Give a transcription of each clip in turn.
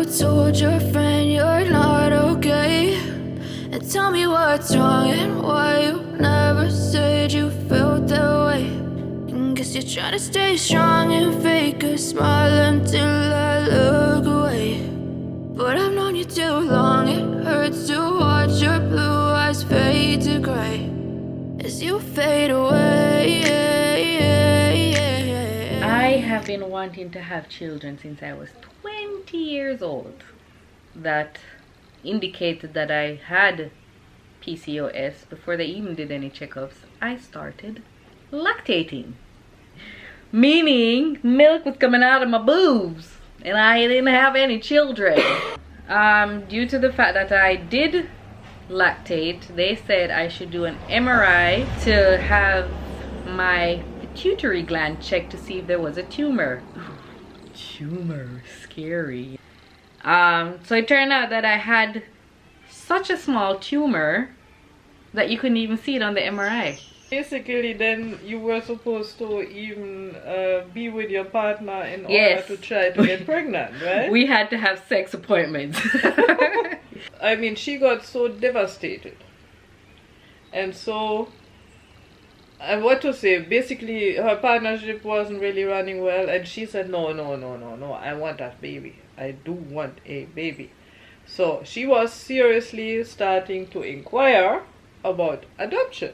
told your friend you're not okay? And tell me what's wrong and why you never said you felt that way. And guess you're trying to stay strong and fake a smile until I look away. But I've known you too long, it hurts to watch your blue eyes fade to gray as you fade away. I have been wanting to have children since I was 20 years old. That indicated that I had PCOS before they even did any checkups. I started lactating, meaning milk was coming out of my boobs and I didn't have any children. Due to the fact that I did lactate, they said I should do an MRI to have my pituitary gland checked to see if there was a tumor. Tumor, scary. So it turned out that I had such a small tumor that you couldn't even see it on the MRI. Basically, then you were supposed to even be with your partner in order to try to get pregnant, right? We had to have sex appointments. I mean, she got so devastated. And so, what to say, basically her partnership wasn't really running well, and she said, no, I want that baby. I do want a baby. So she was seriously starting to inquire about adoption.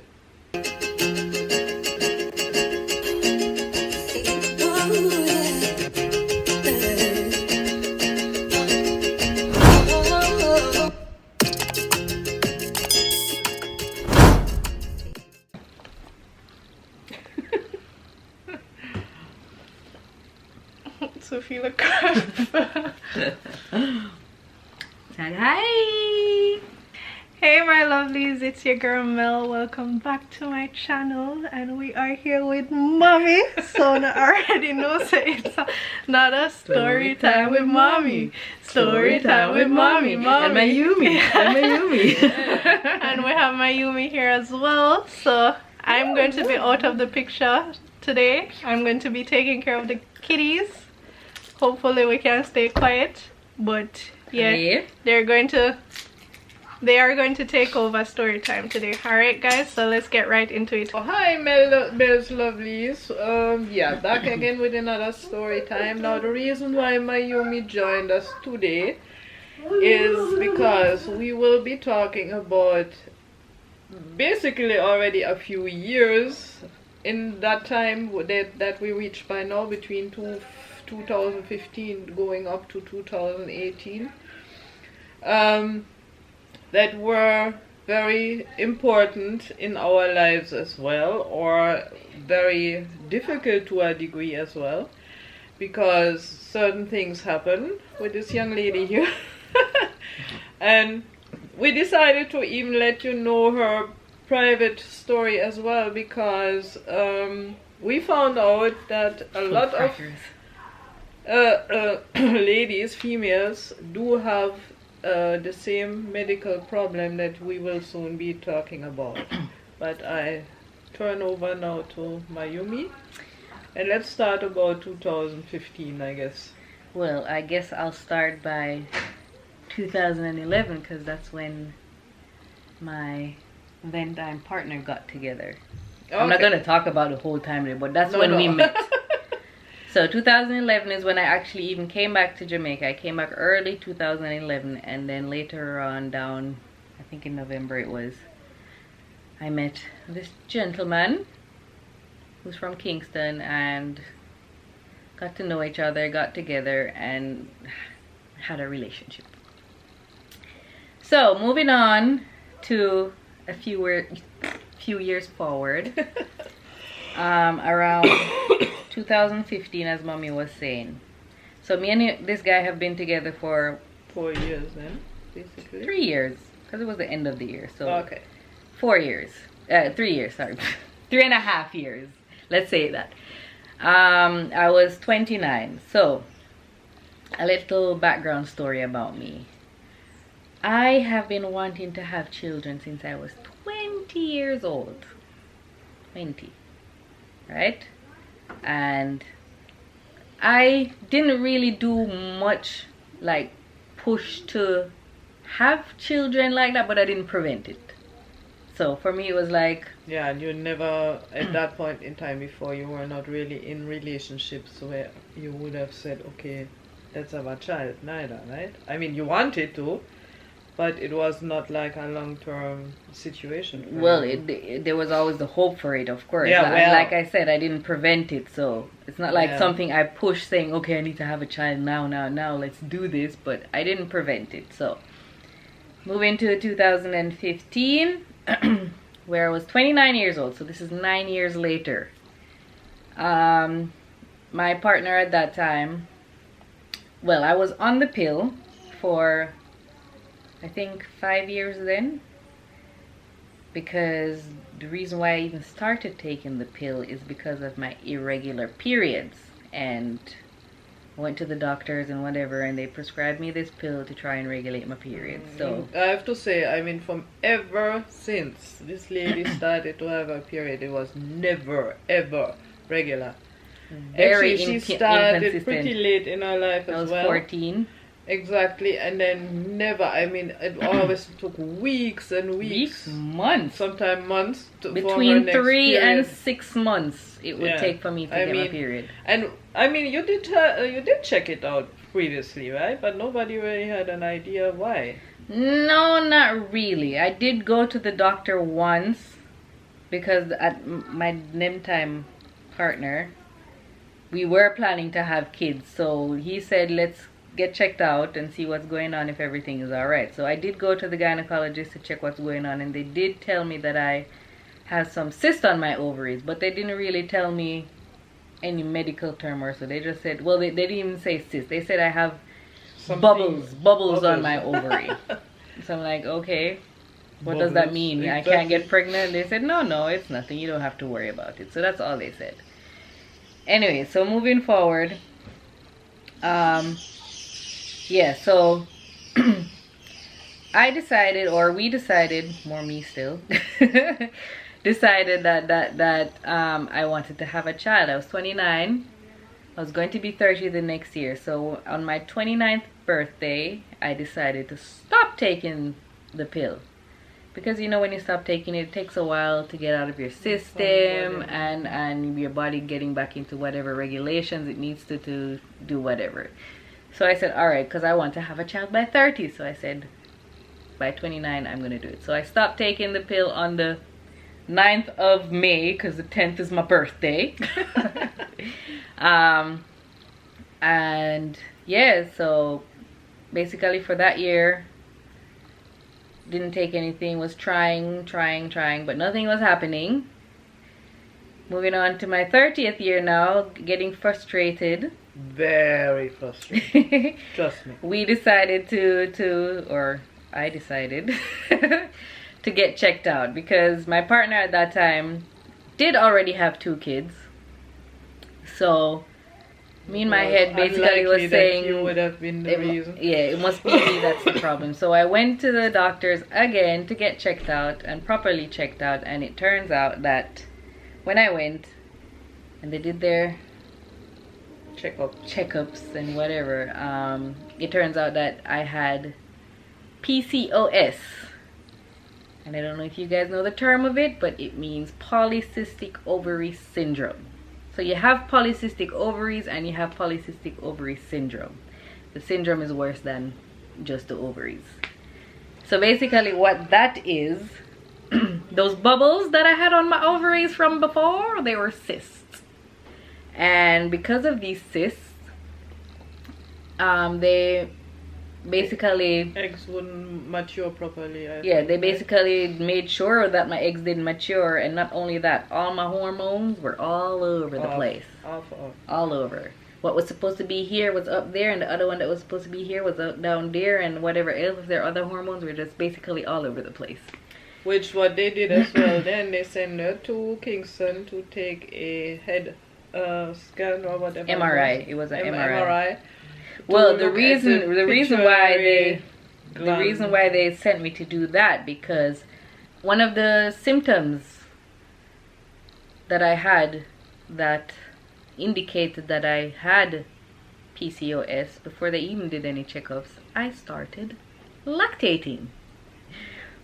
Sophie the crab. Say hi. Hey my lovelies, it's your girl Mel. Welcome back to my channel, and we are here with mommy. So I already know it's not a story time with mommy. Story time with mommy. And Majumi. And we have Mayumi here as well. So I'm going to be out of the picture today. I'm going to be taking care of the kitties. Hopefully we can stay quiet, but yeah. They are going to take over story time today. All right guys, so let's get right into it. Oh, hi Mel's lovelies. Yeah, back again with another story time. Now the reason why Mayumi joined us today is because we will be talking about basically already a few years in that time that we reached by now, between 2015 going up to 2018, that were very important in our lives as well, or very difficult to a degree as well, because certain things happen with this young lady here. And we decided to even let you know her private story as well, because we found out that a lot of ladies, females, do have the same medical problem that we will soon be talking about. But I turn over now to Mayumi, and let's start about 2015, I guess. Well, I guess I'll start by 2011, because that's when my then-time partner got together. Okay. I'm not going to talk about the whole time, but that's when we met. So 2011 is when I actually even came back to Jamaica. I came back early 2011, and then later on down, I think in November it was, I met this gentleman who's from Kingston, and got to know each other, got together, and had a relationship. So moving on to a few years forward, around 2015, as mommy was saying. So me and this guy have been together for 4 years then, basically. 3 years, because it was the end of the year. So okay. 4 years. 3 years, sorry. 3.5 years. Let's say that. I was 29. So a little background story about me. I have been wanting to have children since I was 20 years old. 20. Right? And I didn't really do much like push to have children like that, but I didn't prevent it. So for me, it was like, Yeah, and you never, at that point in time before, you were not really in relationships where you would have said, okay, let's have a child, neither, right? I mean, you wanted to, but it was not like a long-term situation. For well, you. there was always the hope for it, of course. Yeah, well. Like I said, I didn't prevent it, so it's not like Yeah. something I pushed saying, okay, I need to have a child now, let's do this, but I didn't prevent it. So moving to 2015, where I was 29 years old, so this is 9 years later. My partner at that time, well, I was on the pill for I think 5 years then, because the reason why I even started taking the pill is because of my irregular periods, and I went to the doctors and whatever, and they prescribed me this pill to try and regulate my periods. So I have to say, I mean, from ever since this lady started to have a period, it was never ever regular. very Actually, she started inconsistent. pretty late in her life I as was well. 14. Exactly, and then never. I mean, it always took weeks and weeks, Months. sometimes months, for her Between next 3 period. and 6 months it would Yeah. take for me to I get my mean, period. And I mean, you did check it out previously, right? But nobody really had an idea why. No, not really. I did go to the doctor once because at my name time partner, we were planning to have kids. So he said, let's get checked out and see what's going on, if everything is all right. So I did go to the gynecologist to check what's going on, and they did tell me that I have some cyst on my ovaries, but they didn't really tell me any medical term or so. They just said, well, they didn't even say cyst. They said I have Something- bubbles on my ovary. So I'm like, okay, what does that Bubbles, mean? I exactly. can't get pregnant? They said, no, it's nothing. You don't have to worry about it. So that's all they said. Anyway, so moving forward, yeah, so I decided, or we decided, more me still, decided that I wanted to have a child. I was 29. I was going to be 30 the next year. So on my 29th birthday, I decided to stop taking the pill. Because you know, when you stop taking it, it takes a while to get out of your system, and your body getting back into whatever regulations it needs to do whatever. So I said, all right, because I want to have a child by 30. So I said, by 29, I'm going to do it. So I stopped taking the pill on the 9th of May, because the 10th is my birthday. And yeah, so basically for that year, didn't take anything, was trying, but nothing was happening. Moving on to my 30th year now, getting frustrated. Very frustrating. Trust me. We decided I decided to get checked out, because my partner at that time did already have 2 kids. So me in my head basically was saying, you would have been the reason. Yeah, it must be me that's the problem. So I went to the doctors again to get checked out, and properly checked out, and it turns out that when I went and they did their checkups and whatever, it turns out that I had PCOS. And I don't know if you guys know the term of it, but it means polycystic ovary syndrome. So you have polycystic ovaries and you have polycystic ovary syndrome. The syndrome is worse than just the ovaries. So basically what that is, those bubbles that I had on my ovaries from before, they were cysts. And because of these cysts, they basically, eggs wouldn't mature properly. they basically made sure that my eggs didn't mature, and not only that, all my hormones were all over the place. All over. What was supposed to be here was up there, and the other one that was supposed to be here was down there, and whatever else, if there are other hormones, were just basically all over the place. Which what they did as well. Then they sent her to Kingston to take a head scan or whatever. MRI. It was an MRI. MRI. Well, the reason why they sent me to do that, because one of the symptoms that I had that indicated that I had PCOS, before they even did any checkups, I started lactating.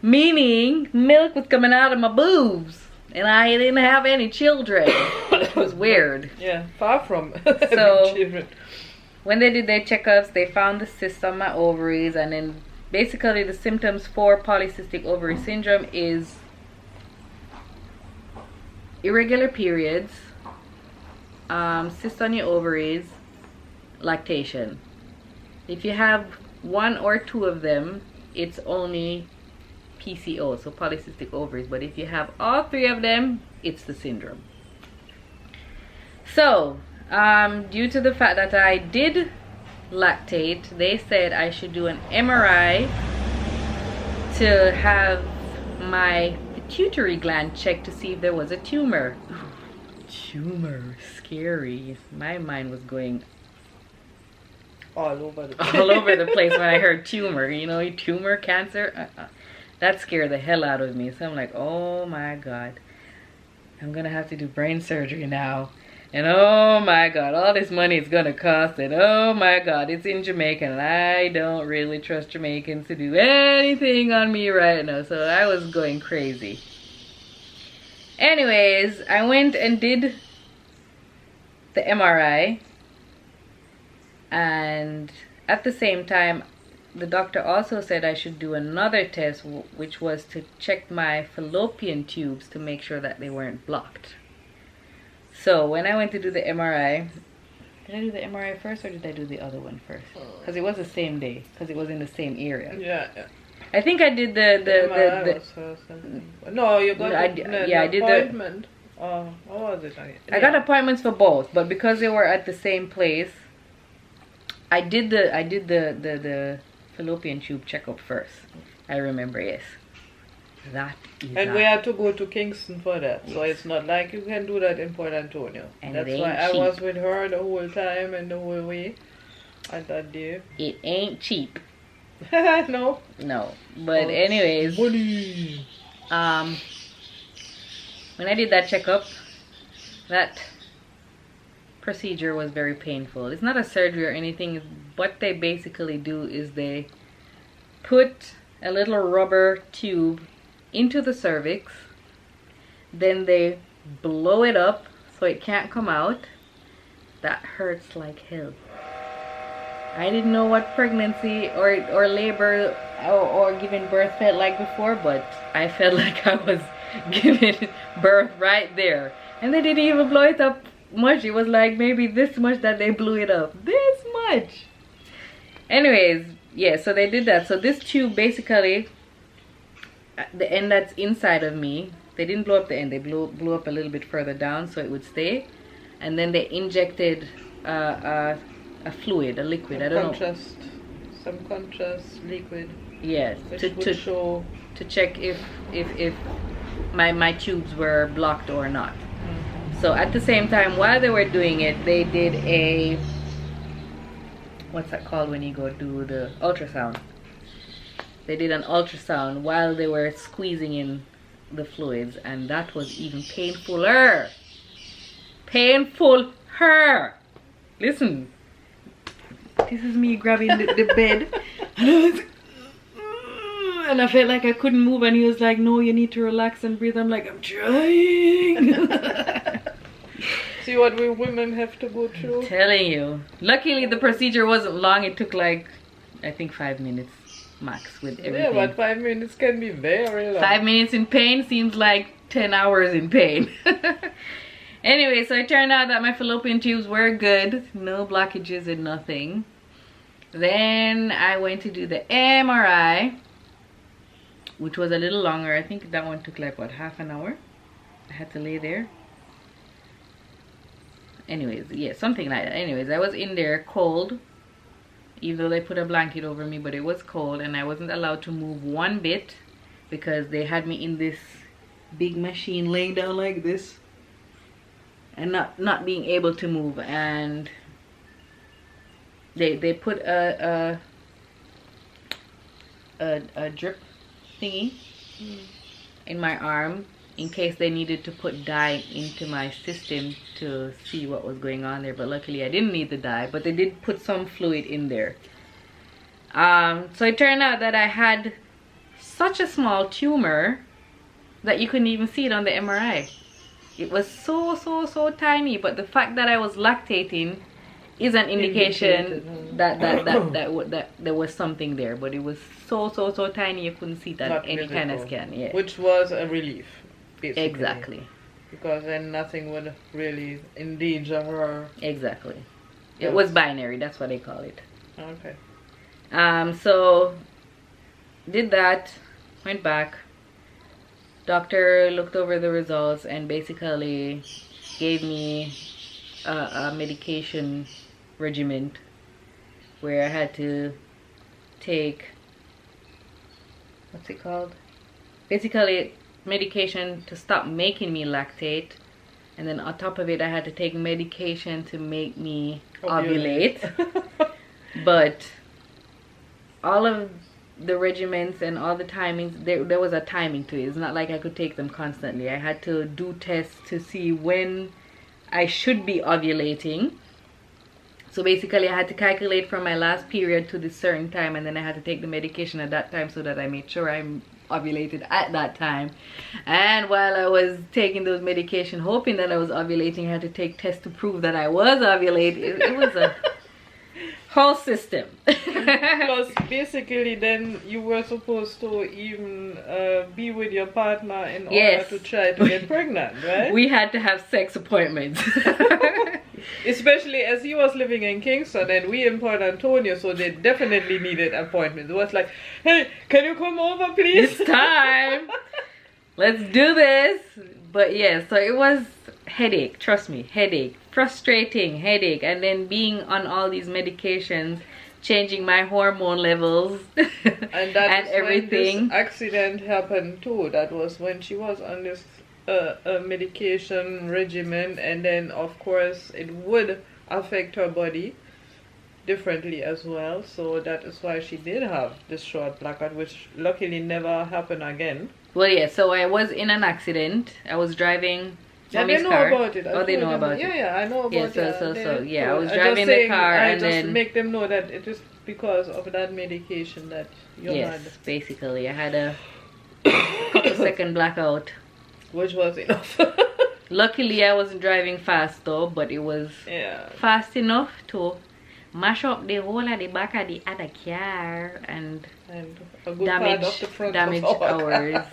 Meaning milk was coming out of my boobs and I didn't have any children, which was weird. Yeah, far from So- children. When they did their checkups, they found the cyst on my ovaries, and then basically the symptoms for polycystic ovary syndrome is irregular periods, cyst on your ovaries, lactation. If you have one or two of them, it's only PCOS, so polycystic ovaries. But if you have all three of them, it's the syndrome. So, due to the fact that I did lactate, they said I should do an MRI to have my pituitary gland checked to see if there was a tumor. Tumor, scary. My mind was going All over the all over the place when I heard tumor. You know, tumor, cancer. That scared the hell out of me. So I'm like, oh my god, I'm gonna have to do brain surgery now. And oh my god, all this money it's gonna cost. And oh my god, it's in Jamaica, and I don't really trust Jamaicans to do anything on me right now. So I was going crazy. Anyways, I went and did the MRI, and at the same time the doctor also said I should do another test, which was to check my fallopian tubes to make sure that they weren't blocked. So when I went to do the MRI, did I do the MRI first or did I do the other one first? Because it was the same day, because it was in the same area. Yeah. I think I did the MRI was first, I think. No, you got I the did appointment. What was it? I got appointments for both, but because they were at the same place, I did the fallopian tube checkup first. I remember, yes. That is And we had to go to Kingston for that, so it's not like you can do that in Port Antonio. And that's it ain't why I cheap. was with her the whole time and the whole way at that day. It ain't cheap. No. No. But anyways, Money. when I did that checkup, that procedure was very painful. It's not a surgery or anything. What they basically do is they put a little rubber tube into the cervix, then they blow it up so it can't come out. That hurts like hell. I didn't know what pregnancy or labor or giving birth felt like before, but I felt like I was giving birth right there. And they didn't even blow it up much. It was like maybe this much that they blew it up. This much. Anyways, yeah, so they did that. So this tube basically, the end that's inside of me, they didn't blow up the end. They blew up a little bit further down so it would stay. And then they injected a fluid, a liquid. I don't know. Some contrast liquid. Yes, Which to would show. to check if my tubes were blocked or not. So at the same time, while they were doing it, they did a, what's that called when you go do the ultrasound? They did an ultrasound while they were squeezing in the fluids, and that was even painfuler. Painfuler. Listen, this is me grabbing the bed, and I was, and I felt like I couldn't move, and he was like, no, you need to relax and breathe. I'm like, I'm trying. See what we women have to go through. I'm telling you. Luckily the procedure wasn't long. It took like, I think 5 minutes max with everything. Yeah, but 5 minutes can be very long. 5 minutes in pain seems like 10 hours in pain. Anyway, so it turned out that my fallopian tubes were good. No blockages and nothing. Then I went to do the MRI, which was a little longer. I think that one took like, what, half an hour? I had to lay there. Anyways, yeah, something like that. Anyways, I was in there cold, even though they put a blanket over me, but it was cold, and I wasn't allowed to move one bit because they had me in this big machine laying down like this and not being able to move. And they put a drip thingy in my arm in case they needed to put dye into my system to see what was going on there. But luckily I didn't need the dye, but they did put some fluid in there. So it turned out that I had such a small tumor that you couldn't even see it on the MRI. It was so tiny, but the fact that I was lactating is an indication that there was something there, but it was so tiny you couldn't see that any visible, kind of scan. Yeah, which was a relief, basically. Exactly. Because then nothing would really endanger her. Exactly. It was binary. That's what they call it. Okay. So did that, went back. Doctor looked over the results and basically gave me a medication regimen where I had to take, what's it called? Basically medication to stop making me lactate, and then on top of it I had to take medication to make me ovulate. But all of the regimens and all the timings, there was a timing to it. It's not like I could take them constantly. I had to do tests to see when I should be ovulating. So basically I had to calculate from my last period to this certain time, and then I had to take the medication at that time so that I made sure I'm ovulated at that time. And while I was taking those medication hoping that I was ovulating, I had to take tests to prove that I was ovulating. It was a whole system. Plus, basically, then you were supposed to even be with your partner in order to try to get pregnant, right? We had to have sex appointments. Especially as he was living in Kingston and we in Port Antonio, so they definitely needed appointments. It was like, hey, can you come over, please? It's time. Let's do this. But yeah, so it was headache, trust me, headache, frustrating headache, and then being on all these medications, changing my hormone levels and that and everything. When this accident happened too. That was when she was on this medication regimen, and then of course it would affect her body differently as well. So that is why she did have this short blackout, which luckily never happened again. Well, yeah, so I was in an accident. I was driving Mommy's car. About it. Oh, they know about it. Yeah, I know about it. Yeah, I was driving the car, and then... I just make them know that it is because of that medication that you had. Yes, basically. I had a couple-second blackout. Which was enough. Luckily, I wasn't driving fast, though, but it was fast enough to mash up the whole of the back of the other car and a good damage part of the front damage of ours.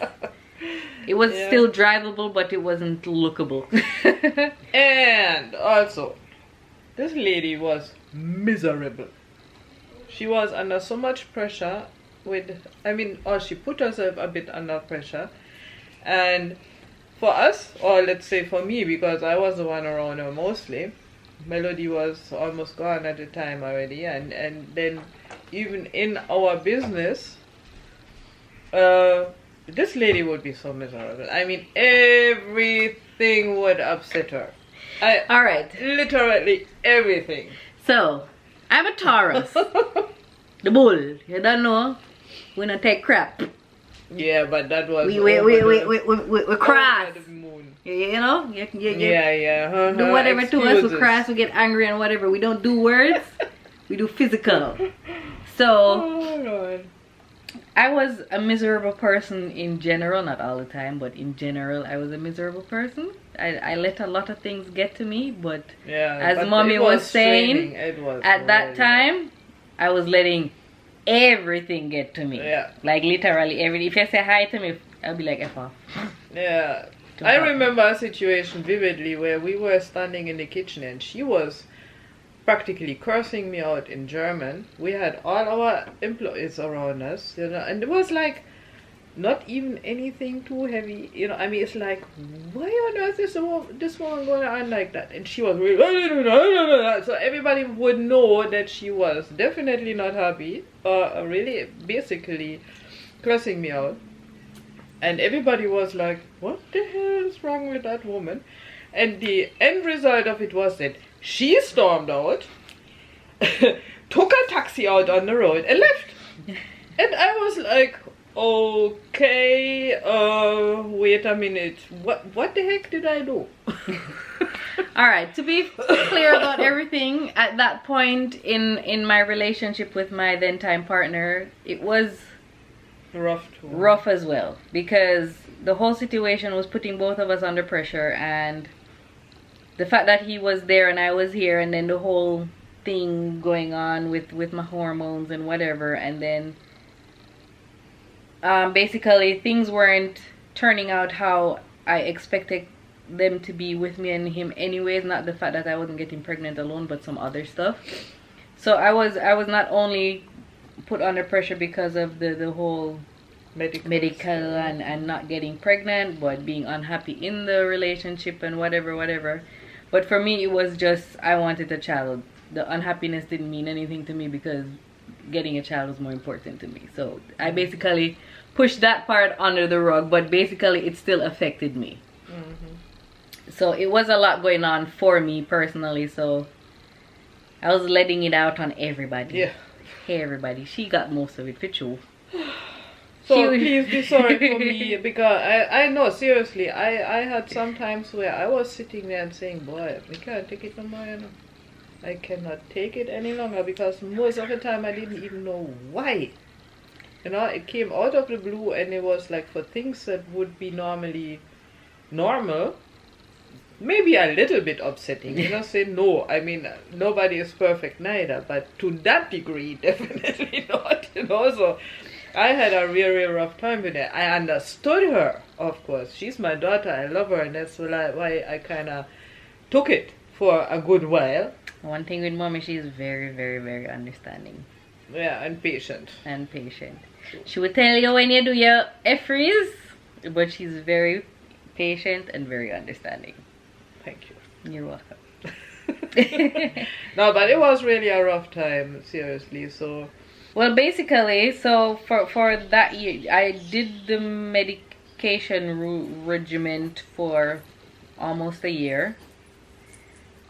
It was still drivable, but it wasn't lookable. And also, this lady was miserable. She was under so much pressure she put herself a bit under pressure. And for us, or let's say for me, because I was the one around her mostly, Melody was almost gone at the time already, and then even in our business, this lady would be so miserable. I mean, everything would upset her. Alright. Literally everything. So, I'm a Taurus. The bull. You don't know? We don't take crap. Yeah, but that was... We crass. The moon. You know? Yeah. Do whatever to us. We crass, we get angry and whatever. We don't do words. We do physical. So... Oh, Lord. I was a miserable person in general, not all the time, but in general I was a miserable person. I let a lot of things get to me, but as Mommy was saying, at that time I was letting everything get to me. Yeah. Like literally everything. If you say hi to me, I'll be like, F off. Yeah. I remember a situation vividly where we were standing in the kitchen and she was practically cursing me out in German. We had all our employees around us, you know, and it was like not even anything too heavy, you know. I mean, it's like, why on earth is this woman going on like that? And she was really, so everybody would know that she was definitely not happy, or really basically cursing me out. And everybody was like, what the hell is wrong with that woman? And the end result of it was that she stormed out, took a taxi out on the road and left. And I was like, Okay, wait a minute. What the heck did I do? All right, to be clear about everything, at that point in my relationship with my then time partner, it was Rough too. rough as well, because the whole situation was putting both of us under pressure, and the fact that he was there and I was here, and then the whole thing going on with my hormones and whatever, and then basically things weren't turning out how I expected them to be with me and him anyways. Not the fact that I wasn't getting pregnant alone, but some other stuff. So I was not only put under pressure because of the whole medical and not getting pregnant, but being unhappy in the relationship and whatever. But for me, it was just, I wanted a child. The unhappiness didn't mean anything to me because getting a child was more important to me. So I basically pushed that part under the rug, but basically it still affected me. So it was a lot going on for me personally, so I was letting it out on everybody. Yeah. Hey everybody, she got most of it for you. So please be sorry for me, because I know, seriously, I had some times where I was sitting there and saying, boy, we can't take it no more, you know. I cannot take it any longer, because most of the time I didn't even know why. You know, it came out of the blue, and it was like for things that would be normally normal, maybe a little bit upsetting, you know, say no. I mean, nobody is perfect neither, but to that degree, definitely not, you know. So I had a real rough time with it. I understood her, of course. She's my daughter, I love her, and that's why I kind of took it for a good while. One thing with mommy, she's very understanding. Yeah, and patient. And patient. She would tell you when you do your efforts, but she's very patient and very understanding. Thank you. You're welcome. No, but it was really a rough time, seriously. So, well, basically, so for that year, I did the medication regimen for almost a year.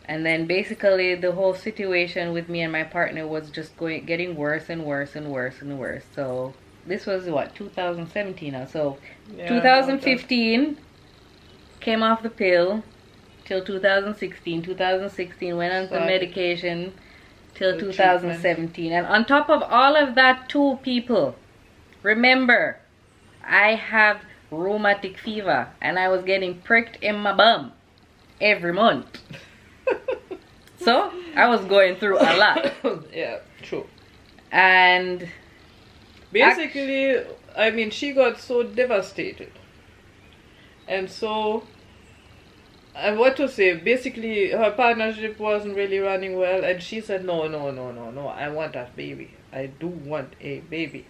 And then basically the whole situation with me and my partner was just getting worse and worse. So this was what, 2017 now. So yeah, 2015 came off the pill till 2016. 2016 went on some medication till 2017. And on top of all of that, too, people, remember, I have rheumatic fever and I was getting pricked in my bum every month. So I was going through a lot. Yeah, true. And basically, I mean, she got so devastated. And so, and what to say, basically her partnership wasn't really running well, and she said, no, I want a baby. I do want a baby.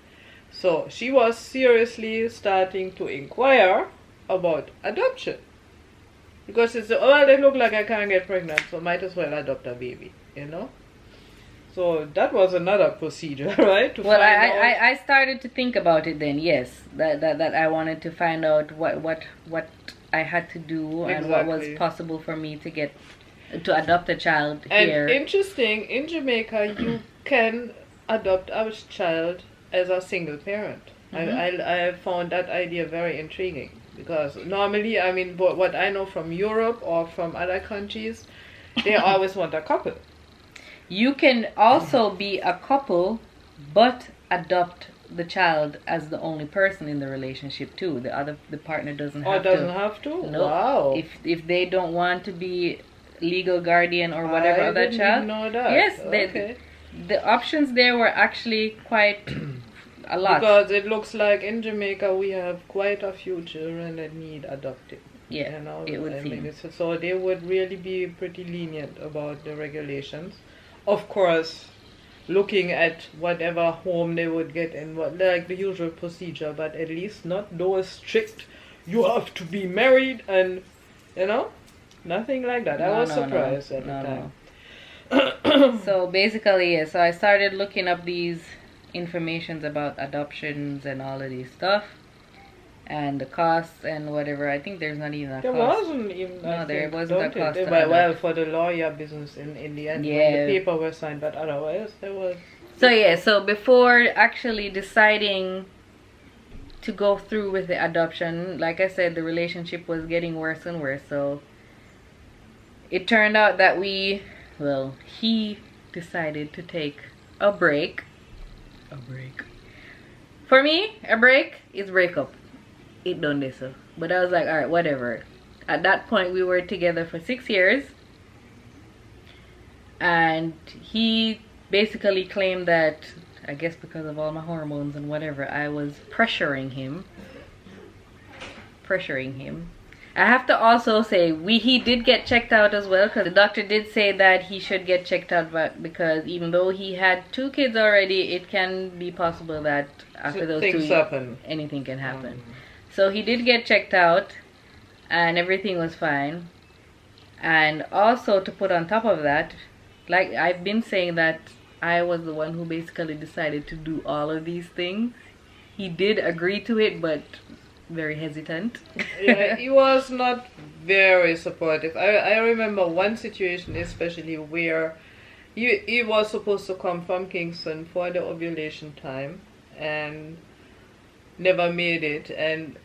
So she was seriously starting to inquire about adoption. Because she said, oh, it look like I can't get pregnant, so might as well adopt a baby, you know? So that was another procedure, right? Well, I started to think about it then, yes. That I wanted to find out what I had to do and what was possible for me to adopt a child here. And interesting, in Jamaica, you can adopt a child as a single parent. Mm-hmm. I found that idea very intriguing. Because normally, I mean, what I know from Europe or from other countries, they always want a couple. You can also be a couple, but adopt the child as the only person in the relationship too. The partner doesn't have to. Oh, doesn't have to? No. Wow. If they don't want to be legal guardian or whatever of that child. I didn't know that. Yes, okay. The options there were actually quite a lot. Because it looks like in Jamaica we have quite a few children that need adopting. Yeah, you know? it would seem. So they would really be pretty lenient about the regulations. Of course, looking at whatever home they would get in, like the usual procedure, but at least not those strict, you have to be married and, you know, nothing like that. I was surprised at the time. So basically, yeah, so I started looking up these informations about adoptions and all of these stuff and the costs and whatever. I think there's not even a cost. There wasn't even. There wasn't a cost. Well, for the lawyer business in the end, yeah, when the paper was signed, but otherwise there was. So yeah, so before actually deciding to go through with the adoption. Like I said, the relationship was getting worse and worse, so it turned out that he decided to take a break. For me, a break is breakup. It done this. But I was like, alright, whatever. At that point, we were together for 6 years. And he basically claimed that, I guess because of all my hormones and whatever, I was pressuring him. I have to also say, he did get checked out as well, because the doctor did say that he should get checked out, because even though he had 2 kids already, it can be possible that after those things 2 happen. Anything can happen. So he did get checked out, and everything was fine. And also, to put on top of that, like I've been saying, that I was the one who basically decided to do all of these things. He did agree to it, but very hesitant. Yeah, he was not very supportive. I remember one situation especially where he was supposed to come from Kingston for the ovulation time and never made it, and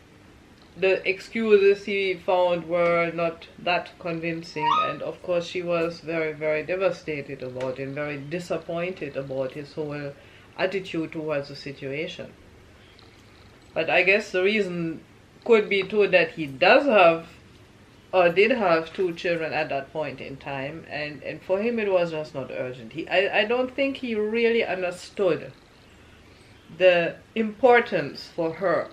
the excuses he found were not that convincing, and of course she was very, very devastated about it and very disappointed about his whole attitude towards the situation. But I guess the reason could be too that he does have or did have 2 children at that point in time, and for him it was just not urgent. I don't think he really understood the importance for her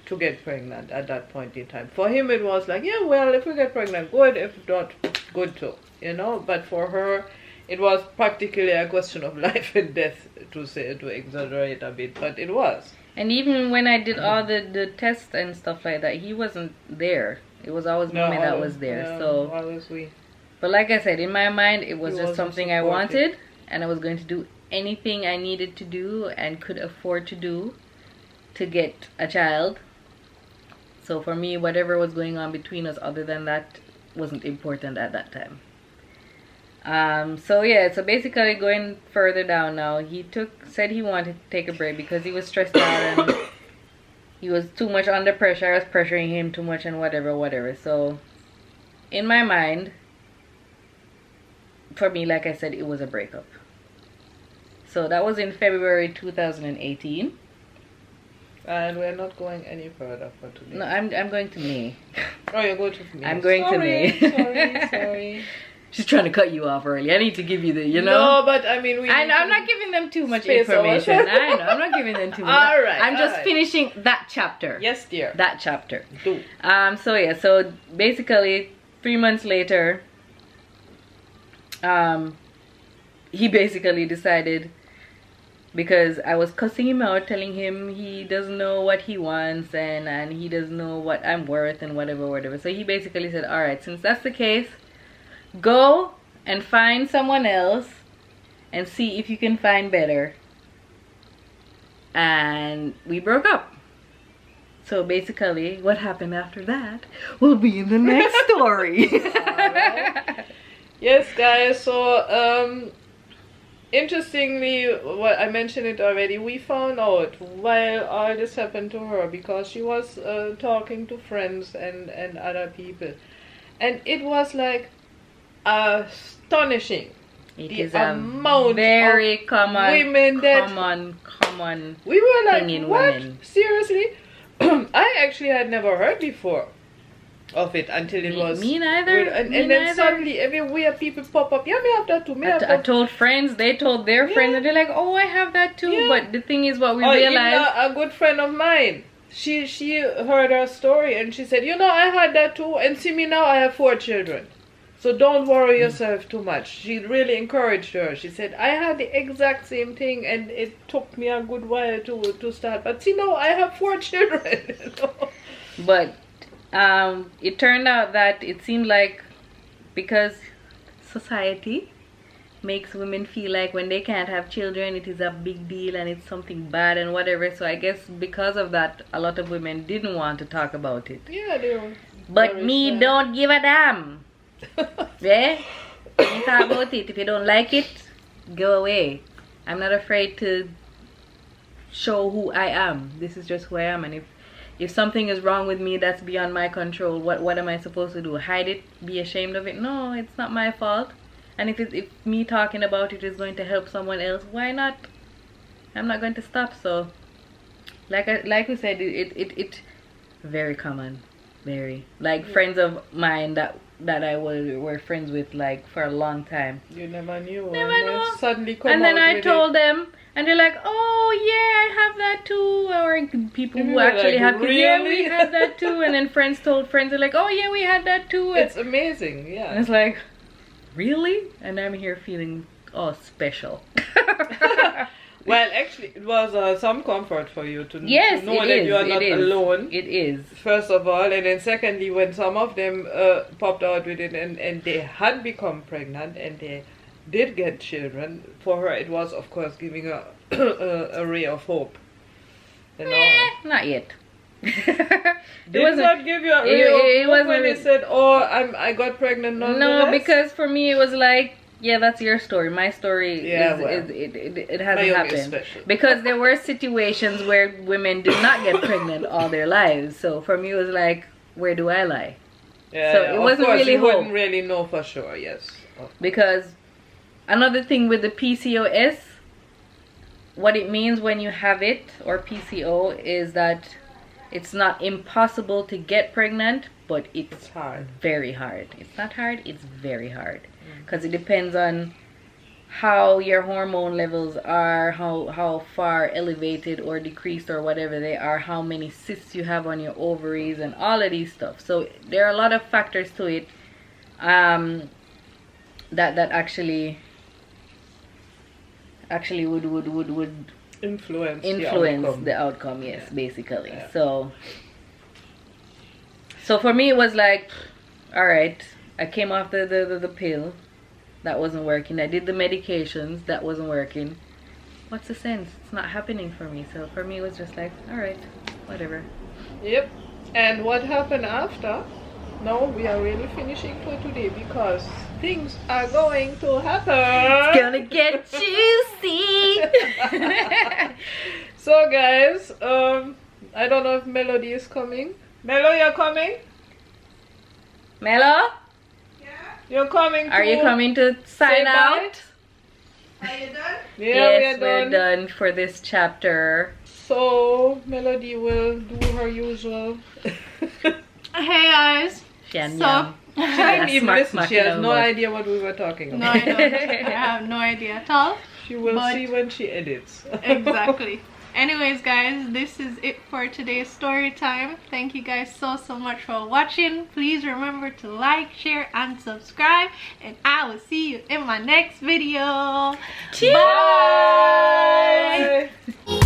to get pregnant at that point in time. For him it was like, yeah, well, if we get pregnant, good. If not, good too, you know. But for her, it was practically a question of life and death, to exaggerate a bit, but it was. And even when I did all the tests and stuff like that, he wasn't there. It was always Mommy that was there. No, so always we. But like I said, in my mind, it was He just wasn't something I supportive. wanted, and I was going to do anything I needed to do and could afford to do to get a child. So for me, whatever was going on between us other than that wasn't important at that time. So yeah, so basically going further down now, he said he wanted to take a break because he was stressed out and he was too much under pressure. I was pressuring him too much and whatever. So in my mind, for me, like I said, it was a breakup. So that was in February 2018. And we're not going any further for today. No, I'm going to May. Oh, you're going to May. I'm going to May. Sorry. She's trying to cut you off early. I need to give you the, No, but I mean, I'm not giving them too much space information. ourselves. I know. I'm not giving them too much. All right. I'm just finishing that chapter. Yes, dear. That chapter. Do. So yeah. So basically, 3 months later, he basically decided, because I was cussing him out, telling him he doesn't know what he wants and he doesn't know what I'm worth and whatever. So he basically said, all right, since that's the case, go and find someone else and see if you can find better. And we broke up. So basically, what happened after that will be in the next story. Yes, guys. So, interestingly, what I mentioned it already, we found out while all this happened to her, because she was talking to friends and other people, and it was like astonishing. It The is amount a very of common We were like, thing in what? women. Seriously? I actually had never heard before of it until it was me neither. and Me then neither. suddenly everywhere people pop up. Yeah, me have that too. Me have I that. told friends, they told their friends, and they're like, oh, I have that too. Yeah. But the thing is, what we Even realized, a good friend of mine, she heard her story and she said, you know, I had that too, and see me now, I have 4 children. So don't worry yourself too much. She really encouraged her. She said, I had the exact same thing, and it took me a good while to start. But see, now I have 4 children. You know? but it turned out that it seemed like, because society makes women feel like when they can't have children, it is a big deal and it's something bad and whatever. So I guess because of that, a lot of women didn't want to talk about it. Yeah, they were. But very me sad. don't give a damn. Yeah? You talk about it. If you don't like it, go away. I'm not afraid to show who I am. This is just who I am. And if something is wrong with me that's beyond my control, what am I supposed to do? Hide it? Be ashamed of it? No, it's not my fault. And if me talking about it is going to help someone else, why not? I'm not going to stop. So like we said, it very common, very, like, friends of mine that I were friends with, like, for a long time. You never knew. Never and know. then suddenly come And then out I with told them, and they're like, "Oh yeah, I have that too." Or people who actually like, have kids, yeah, we really? have that too. And then friends told friends, they're like, "Oh yeah, we had that too." It's amazing, And yeah. it's like, really? And I'm here feeling all special. Well, actually, it was some comfort for you to Yes, know it that is, you are it not is. alone. It is. First of all, and then secondly, when some of them popped out with it and they had become pregnant and they did get children, for her it was, of course, giving her a ray of hope. You know? Not yet. Did not give you a ray of hope when they said, "Oh, I got pregnant"? No, because for me it was like, yeah, that's your story. My story Yeah, it hasn't Majumi is happened. special. Because there were situations where women did not get pregnant all their lives. So for me it was like, where do I lie? Yeah, So yeah, it of wasn't course, really you hope. wouldn't really know for sure. Yes. Because another thing with the PCOS, what it means when you have it, or PCO, is that it's not impossible to get pregnant, but it's hard. very hard. It's not hard, it's very hard. Because it depends on how your hormone levels are, how far elevated or decreased or whatever they are, how many cysts you have on your ovaries, and all of these stuff. So there are a lot of factors to it that actually would Influence the outcome. Yes, Yeah. basically. Yeah. So for me it was like, all right, I came off the pill, that wasn't working. I did the medications, that wasn't working. What's the sense? It's not happening for me. So for me it was just like, all right, whatever. Yep. And what happened after? No, we are really finishing for today because things are going to happen. It's gonna get juicy. So guys, I don't know if Melody is coming. Melo, you're coming? Mello, You're coming are you coming to sign say out? bye? Are you done? Yeah, Yes, we're done for this chapter. So Melody will do her usual. Hey guys. Yan, So- yan. She didn't even Smack, listen. smack She in has her no mouth. idea what we were talking No, about. I don't. I have no idea at all. She will But- see when she edits. Exactly. Anyways, guys, this is it for today's story time. Thank you guys so much for watching. Please remember to like, share, and subscribe. And I will see you in my next video. Cheers! Bye. Bye.